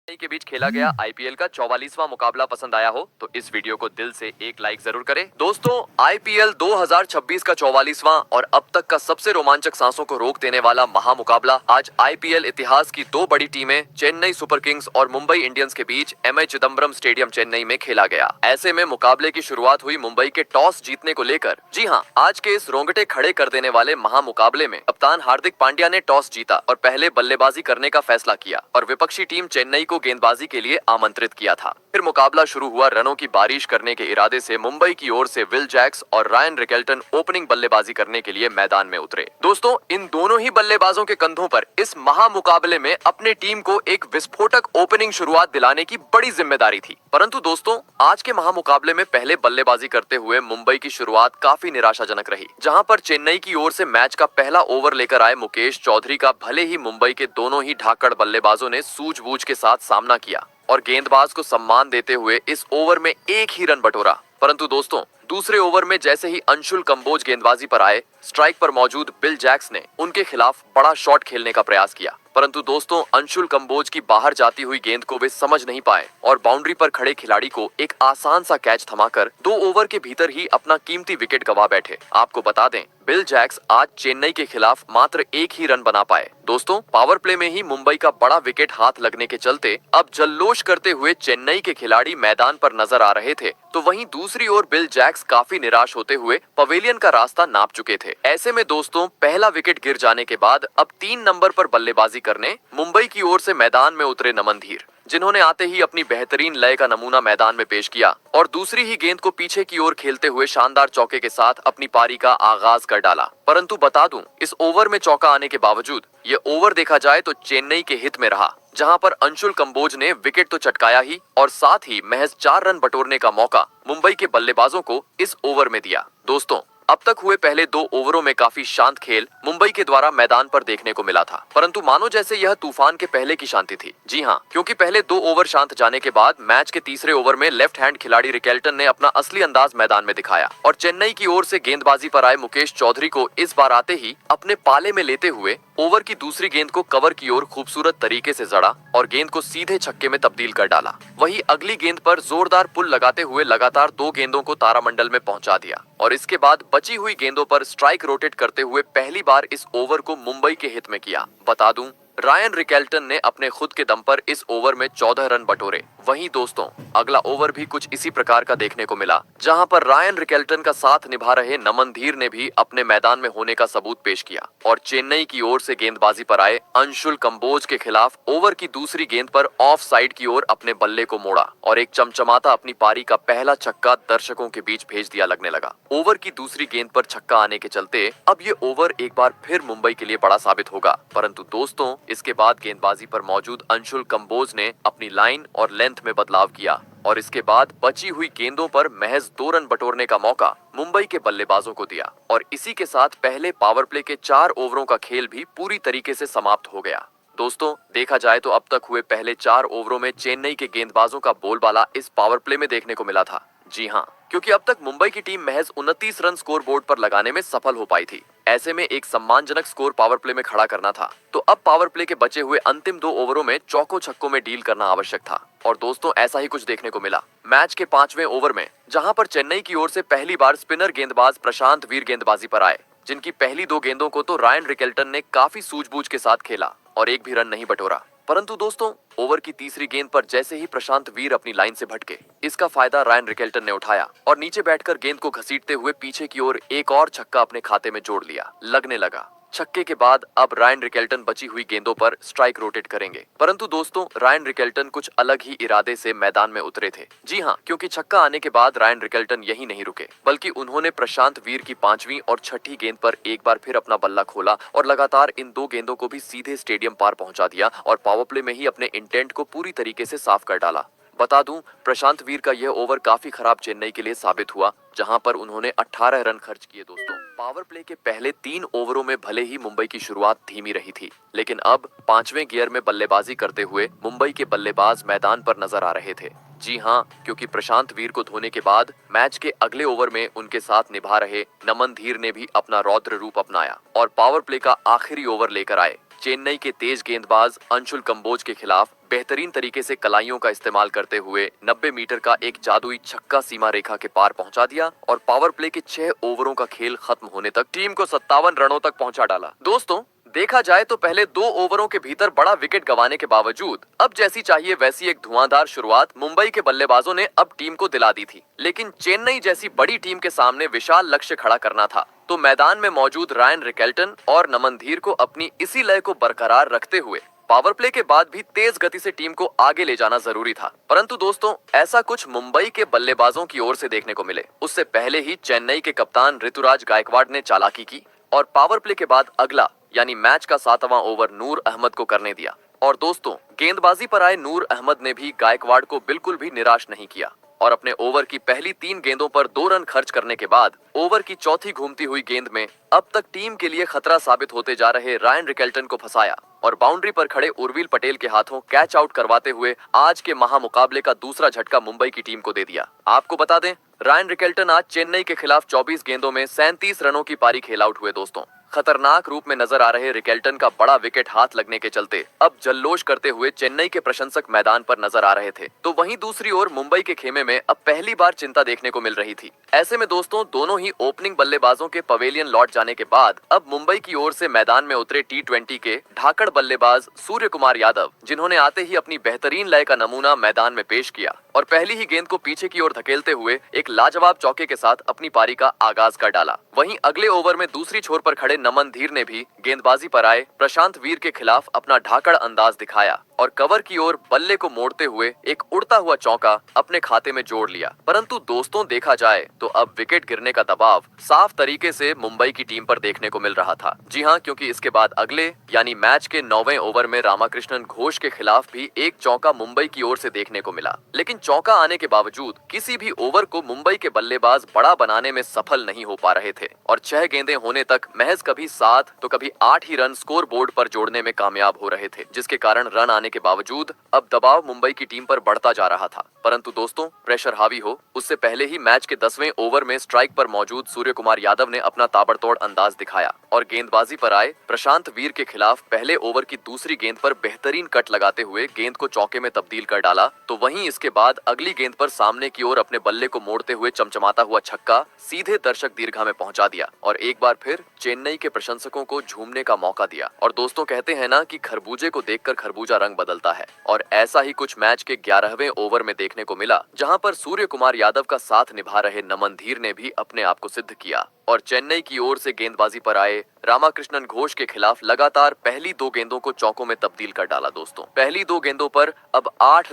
के बीच खेला गया आईपीएल का 44वां मुकाबला पसंद आया हो तो इस वीडियो को दिल से एक लाइक जरूर करें। दोस्तों, आईपीएल 2026 का 44वां और अब तक का सबसे रोमांचक सांसों को रोक देने वाला महामुकाबला आज आईपीएल इतिहास की दो बड़ी टीमें चेन्नई सुपर किंग्स और मुंबई इंडियंस के बीच एमए चिदम्बरम स्टेडियम चेन्नई में खेला गया। ऐसे में मुकाबले की शुरुआत हुई मुंबई के टॉस जीतने को लेकर। जी हाँ, आज के इस रोंगटे खड़े कर देने वाले महामुकाबले में कप्तान हार्दिक पांड्या ने टॉस जीता और पहले बल्लेबाजी करने का फैसला किया और विपक्षी टीम चेन्नई को गेंदबाजी के लिए आमंत्रित किया था। फिर मुकाबला शुरू हुआ। रनों की बारिश करने के इरादे से मुंबई की ओर से विल जैक्स और रायन रिकेल्टन ओपनिंग बल्लेबाजी करने के लिए मैदान में उतरे। दोस्तों, इन दोनों ही बल्लेबाजों के कंधों पर इस महामुकाबले में अपने टीम को एक विस्फोटक ओपनिंग शुरुआत दिलाने की बड़ी जिम्मेदारी थी। परंतु दोस्तों, आज के महामुकाबले में पहले बल्लेबाजी करते हुए मुंबई की शुरुआत काफी निराशाजनक रही, जहां पर चेन्नई की ओर से मैच का पहला ओवर लेकर आए मुकेश चौधरी का भले ही मुंबई के दोनों ही ढाकड़ बल्लेबाजों ने सूझबूझ के साथ सामना किया और गेंदबाज को सम्मान देते हुए इस ओवर में एक ही रन बटोरा। परंतु दोस्तों, दूसरे ओवर में जैसे ही अंशुल कंबोज गेंदबाजी पर आए, स्ट्राइक पर मौजूद बिल जैक्स ने उनके खिलाफ बड़ा शॉट खेलने का प्रयास किया। परंतु दोस्तों, अंशुल कंबोज की बाहर जाती हुई गेंद को वे समझ नहीं पाए और बाउंड्री पर खड़े खिलाड़ी को एक आसान सा कैच थमाकर 2 ओवर के भीतर ही अपना कीमती विकेट गंवा बैठे। आपको बता दें, बिल जैक्स आज चेन्नई के खिलाफ मात्र एक ही रन बना पाए। दोस्तों, पावर प्ले में ही मुंबई का बड़ा विकेट हाथ लगने के चलते अब जल्लोष करते हुए चेन्नई के खिलाड़ी मैदान पर नजर आ रहे थे, तो वहीं दूसरी ओर बिल जैक्स काफी निराश होते हुए पवेलियन का रास्ता नाप चुके थे। ऐसे में दोस्तों, पहला विकेट गिर जाने के बाद अब 3 नंबर पर बल्लेबाजी करने मुंबई की ओर से मैदान में उतरे नमन धीर, जिन्होंने आते ही अपनी बेहतरीन लय का नमूना मैदान में पेश किया और दूसरी ही गेंद को पीछे की ओर खेलते हुए शानदार चौके के साथ अपनी पारी का आगाज कर डाला। परंतु बता दूं, इस ओवर में चौका आने के बावजूद ये ओवर देखा जाए तो चेन्नई के हित में रहा, जहां पर अंशुल कंबोज ने विकेट तो चटकाया ही और साथ ही महज 4 रन बटोरने का मौका मुंबई के बल्लेबाजों को इस ओवर में दिया। दोस्तों, अब तक हुए पहले 2 ओवरों में काफी शांत खेल मुंबई के द्वारा मैदान पर देखने को मिला था, परंतु मानो जैसे यह तूफान के पहले की शांति थी। जी हाँ, क्योंकि पहले 2 ओवर शांत जाने के बाद मैच के तीसरे ओवर में लेफ्ट हैंड खिलाड़ी रिकेल्टन ने अपना असली अंदाज मैदान में दिखाया और चेन्नई की ओर से गेंदबाजी पर आए मुकेश चौधरी को इस बार आते ही अपने पाले में लेते हुए ओवर की दूसरी गेंद को कवर की ओर खूबसूरत तरीके से जड़ा और गेंद को सीधे छक्के में तब्दील कर डाला। वहीं अगली गेंद पर जोरदार पुल लगाते हुए लगातार 2 गेंदों को तारामंडल में पहुंचा दिया और इसके बाद बची हुई गेंदों पर स्ट्राइक रोटेट करते हुए पहली बार इस ओवर को मुंबई के हित में किया। बता दूं, रायन रिकेल्टन ने अपने खुद के दम पर इस ओवर में 14 रन बटोरे। वहीं दोस्तों, अगला ओवर भी कुछ इसी प्रकार का देखने को मिला, जहां पर रायन रिकेल्टन का साथ निभा रहे नमन धीर ने भी अपने मैदान में होने का सबूत पेश किया और चेन्नई की ओर से गेंदबाजी पर आए अंशुल कंबोज के खिलाफ ओवर की दूसरी गेंद पर ऑफ साइड की ओर अपने बल्ले को मोड़ा और एक चमचमाता अपनी पारी का पहला छक्का दर्शकों के बीच भेज दिया लगने लगा। ओवर की दूसरी गेंद पर छक्का आने के चलते अब ये ओवर एक बार फिर मुंबई के लिए बड़ा साबित होगा। परंतु दोस्तों, इसके बाद गेंदबाजी पर मौजूद अंशुल कंबोज ने अपनी लाइन और लेंथ में बदलाव किया और इसके बाद बची हुई गेंदों पर महज 2 रन बटोरने का मौका मुंबई के बल्लेबाजों को दिया और इसी के साथ पहले पावर प्ले के 4 ओवरों का खेल भी पूरी तरीके से समाप्त हो गया। दोस्तों, देखा जाए तो अब तक हुए पहले 4 ओवरों में चेन्नई के गेंदबाजों का बोलबाला इस पावर प्ले में देखने को मिला था। जी हाँ, क्योंकि अब तक मुंबई की टीम महज 29 रन स्कोर बोर्ड पर लगाने में सफल हो पाई थी। ऐसे में एक सम्मानजनक स्कोर पावर प्ले में खड़ा करना था, तो अब पावर प्ले के बचे हुए अंतिम 2 ओवरों में चौकों छक्कों में डील करना आवश्यक था और दोस्तों, ऐसा ही कुछ देखने को मिला। मैच के 5वें ओवर में, जहां पर चेन्नई की ओर से पहली बार स्पिनर गेंदबाज प्रशांत वीर गेंदबाजी पर आए, जिनकी पहली 2 गेंदों को तो रायन रिकेल्टन ने काफी सूझबूझ के साथ खेला और एक भी रन नहीं बटोरा। परंतु दोस्तों, ओवर की तीसरी गेंद पर जैसे ही प्रशांत वीर अपनी लाइन से भटके, इसका फायदा रायन रिकेल्टन ने उठाया और नीचे बैठकर गेंद को घसीटते हुए पीछे की ओर एक और छक्का अपने खाते में जोड़ लिया। लगने लगा छक्के के बाद अब रायन रिकेल्टन बची हुई गेंदों पर स्ट्राइक रोटेट करेंगे। परंतु दोस्तों, रायन रिकेल्टन कुछ अलग ही इरादे से मैदान में उतरे थे। जी हाँ, क्योंकि छक्का आने के बाद रायन रिकेल्टन यही नहीं रुके, बल्कि उन्होंने प्रशांत वीर की 5वीं और 6ठी गेंद पर एक बार फिर अपना बल्ला खोला और लगातार इन 2 गेंदों को भी सीधे स्टेडियम पार पहुंचा दिया और पावर प्ले में ही अपने इंटेंट को पूरी तरीके से साफ कर डाला। बता दूं, प्रशांत वीर का यह ओवर काफी खराब चेन्नई के लिए साबित हुआ, जहां पर उन्होंने 18 रन खर्च किए। दोस्तों, पावर प्ले के पहले 3 ओवरों में भले ही मुंबई की शुरुआत धीमी रही थी, लेकिन अब 5वें गियर में बल्लेबाजी करते हुए मुंबई के बल्लेबाज मैदान पर नजर आ रहे थे। जी हाँ, क्योंकि प्रशांत वीर को धोने के बाद मैच के अगले ओवर में उनके साथ निभा रहे नमन धीर ने भी अपना रौद्र रूप अपनाया और पावर प्ले का आखिरी ओवर लेकर आए। चेन्नई के तेज गेंदबाज अंशुल कंबोज के खिलाफ बेहतरीन तरीके से कलाइयों का इस्तेमाल करते हुए 90 मीटर का एक जादुई छक्का सीमा रेखा के पार पहुंचा दिया और पावर प्ले के 6 ओवरों का खेल खत्म होने तक टीम को 57 रनों तक पहुंचा डाला। दोस्तों, देखा जाए तो पहले 2 ओवरों के भीतर बड़ा विकेट गंवाने के बावजूद अब जैसी चाहिए वैसी एक धुआंधार शुरुआत मुंबई के बल्लेबाजों ने अब टीम को दिला दी थी। लेकिन चेन्नई जैसी बड़ी टीम के सामने विशाल लक्ष्य खड़ा करना था, तो मैदान में मौजूद रायन रिकेल्टन और नमन धीर को अपनी इसी लय को बरकरार रखते हुए पावर प्ले के बाद भी तेज गति से टीम को आगे ले जाना जरूरी था। परंतु दोस्तों, ऐसा कुछ मुंबई के बल्लेबाजों की ओर से देखने को मिले। उससे पहले ही चेन्नई के कप्तान ऋतुराज गायकवाड़ ने चालाकी की और पावर प्ले के बाद अगला यानी मैच का 7वां ओवर नूर अहमद को करने दिया। और दोस्तों, गेंदबाजी पर आए नूर अहमद ने भी गायकवाड़ को बिल्कुल भी निराश नहीं किया और अपने ओवर की पहली 3 गेंदों पर 2 रन खर्च करने के बाद ओवर की चौथी घूमती हुई गेंद में अब तक टीम के लिए खतरा साबित होते जा रहे रायन रिकेल्टन को फंसाया और बाउंड्री पर खड़े उर्विल पटेल के हाथों कैच आउट करवाते हुए आज के महामुकाबले का दूसरा झटका मुंबई की टीम को दे दिया। आपको बता दें, रायन रिकेल्टन आज चेन्नई के खिलाफ 24 गेंदों में 37 रनों की पारी खेल आउट हुए। दोस्तों, खतरनाक रूप में नजर आ रहे रिकेल्टन का बड़ा विकेट हाथ लगने के चलते अब जल्लोष करते हुए चेन्नई के प्रशंसक मैदान पर नजर आ रहे थे, तो वहीं दूसरी ओर मुंबई के खेमे में अब पहली बार चिंता देखने को मिल रही थी। ऐसे में दोस्तों, दोनों ही ओपनिंग बल्लेबाजों के पवेलियन लौट जाने के बाद अब मुंबई की ओर से मैदान में उतरे T20 के ढाकड़ बल्लेबाज सूर्य कुमार यादव, जिन्होंने आते ही अपनी बेहतरीन लय का नमूना मैदान में पेश किया और पहली ही गेंद को पीछे की ओर धकेलते हुए एक लाजवाब चौके के साथ अपनी पारी का आगाज कर डाला। वहीं अगले ओवर में दूसरी छोर पर खड़े नमन धीर ने भी गेंदबाजी पर आए प्रशांत वीर के खिलाफ अपना ढाकड़ अंदाज दिखाया और कवर की ओर बल्ले को मोड़ते हुए एक उड़ता हुआ चौका अपने खाते में जोड़ लिया। परंतु दोस्तों, देखा जाए तो अब विकेट गिरने का दबाव साफ तरीके से मुंबई की टीम पर देखने को मिल रहा था। जी हां, क्योंकि इसके बाद अगले यानी मैच के 9वें ओवर में रामाकृष्णन घोष के खिलाफ भी एक चौका मुंबई की ओर से देखने को मिला। लेकिन चौका आने के बावजूद किसी भी ओवर को मुंबई के बल्लेबाज बड़ा बनाने में सफल नहीं हो पा रहे थे और 6 गेंदें होने तक महज कभी 7 तो कभी 8 ही रन स्कोर बोर्ड पर जोड़ने में कामयाब हो रहे थे, जिसके कारण रन आने के बावजूद अब दबाव मुंबई की टीम पर बढ़ता जा रहा था। परंतु दोस्तों, प्रेशर हावी हो उससे पहले ही मैच के 10वें ओवर में स्ट्राइक पर मौजूद सूर्य कुमार यादव ने अपना ताबड़तोड़ अंदाज दिखाया और गेंदबाजी पर आए प्रशांत वीर के खिलाफ पहले ओवर की दूसरी गेंद पर बेहतरीन कट लगाते हुए गेंद को चौके में तब्दील कर डाला। तो वहीं इसके बाद अगली गेंद पर सामने की ओर अपने बल्ले को मोड़ते हुए चमचमाता हुआ छक्का सीधे दर्शक दीर्घा में पहुंचा दिया और एक बार फिर चेन्नई के प्रशंसकों को झूमने का मौका दिया। और दोस्तों, कहते हैं ना कि खरबूजे को देखकर खरबूजा रंग बदलता है और ऐसा ही कुछ मैच के 11वें ओवर में देखने को मिला, जहां पर सूर्य कुमार यादव का साथ निभा रहे नमन धीर ने भी अपने आप को सिद्ध किया और चेन्नई की ओर से गेंदबाजी पर आए रामाकृष्णन घोष के खिलाफ लगातार पहली 2 गेंदों को चौकों में तब्दील कर डाला। दोस्तों, पहली 2 गेंदों पर अब 8 रन